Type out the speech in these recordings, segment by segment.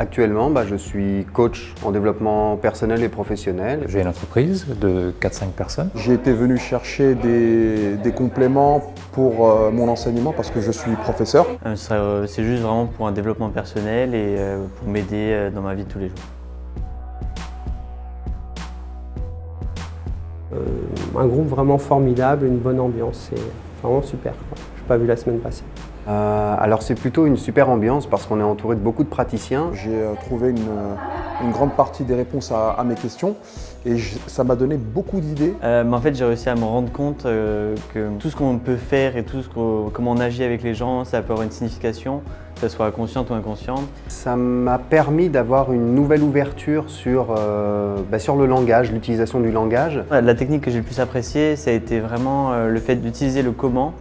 Actuellement, je suis coach en développement personnel et professionnel. J'ai une entreprise de 4-5 personnes. J'ai été venu chercher des compléments pour mon enseignement parce que je suis professeur. C'est juste vraiment pour un développement personnel et pour m'aider dans ma vie de tous les jours. Un groupe vraiment formidable, une bonne ambiance, c'est vraiment super. Je n'ai pas vu la semaine passée. Alors c'est plutôt une super ambiance parce qu'on est entouré de beaucoup de praticiens. J'ai trouvé une grande partie des réponses à mes questions et ça m'a donné beaucoup d'idées. En fait, j'ai réussi à me rendre compte que tout ce qu'on peut faire et comment on agit avec les gens, ça peut avoir une signification, que ce soit consciente ou inconsciente. Ça m'a permis d'avoir une nouvelle ouverture sur le langage, l'utilisation du langage. La technique que j'ai le plus appréciée, ça a été vraiment le fait d'utiliser le comment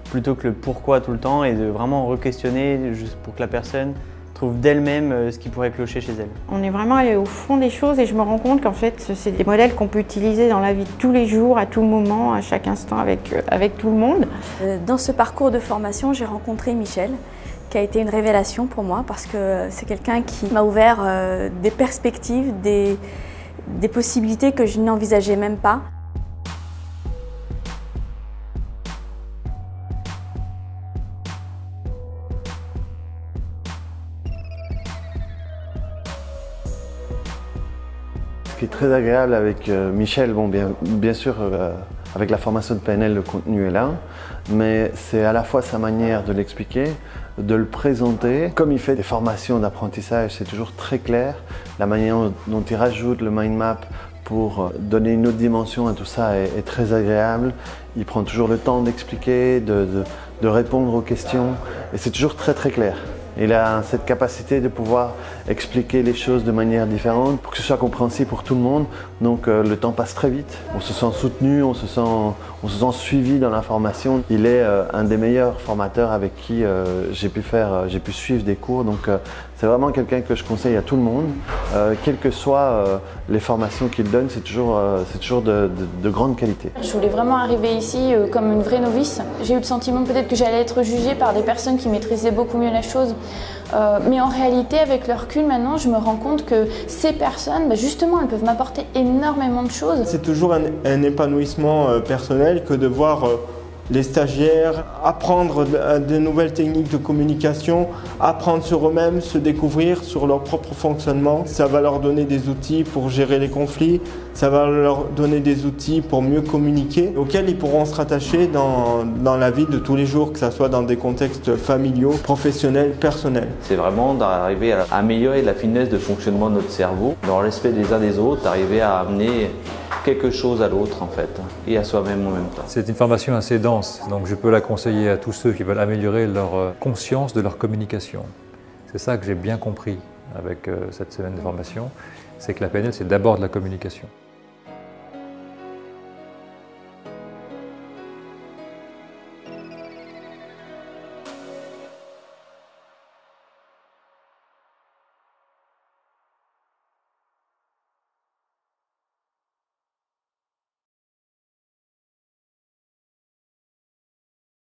plutôt que le pourquoi tout le temps et de vraiment re-questionner juste pour que la personne trouve d'elle-même ce qui pourrait clocher chez elle. On est vraiment allé au fond des choses et je me rends compte qu'en fait, c'est des modèles qu'on peut utiliser dans la vie de tous les jours, à tout moment, à chaque instant avec tout le monde. Dans ce parcours de formation, j'ai rencontré Michel, qui a été une révélation pour moi parce que c'est quelqu'un qui m'a ouvert des perspectives, des possibilités que je n'envisageais même pas. Ce qui est très agréable avec Michel, bien sûr, avec la formation de PNL, le contenu est là, mais c'est à la fois sa manière de l'expliquer, de le présenter. Comme il fait des formations d'apprentissage, c'est toujours très clair. La manière dont il rajoute le mind map pour donner une autre dimension à tout ça est très agréable. Il prend toujours le temps d'expliquer, de répondre aux questions, et c'est toujours très très clair. Il a cette capacité de pouvoir expliquer les choses de manière différente pour que ce soit compréhensible pour tout le monde. Donc le temps passe très vite. On se sent soutenu, on se sent suivi dans la formation. Il est un des meilleurs formateurs avec qui j'ai pu suivre des cours. Donc c'est vraiment quelqu'un que je conseille à tout le monde. Quelles que soient les formations qu'il donne, c'est toujours de grande qualité. Je voulais vraiment arriver ici comme une vraie novice. J'ai eu le sentiment peut-être que j'allais être jugée par des personnes qui maîtrisaient beaucoup mieux la chose. Mais en réalité, avec le recul maintenant, je me rends compte que ces personnes, justement, elles peuvent m'apporter énormément de choses. C'est toujours un épanouissement personnel que de voir les stagiaires apprendre de nouvelles techniques de communication, apprendre sur eux-mêmes, se découvrir sur leur propre fonctionnement. Ça va leur donner des outils pour gérer les conflits, ça va leur donner des outils pour mieux communiquer, auxquels ils pourront se rattacher dans la vie de tous les jours, que ce soit dans des contextes familiaux, professionnels, personnels. C'est vraiment d'arriver à améliorer la finesse de fonctionnement de notre cerveau, dans le respect des uns des autres, d'arriver à amener quelque chose à l'autre en fait, et à soi-même en même temps. C'est une formation assez dense, donc je peux la conseiller à tous ceux qui veulent améliorer leur conscience de leur communication. C'est ça que j'ai bien compris avec cette semaine de formation, c'est que la PNL c'est d'abord de la communication.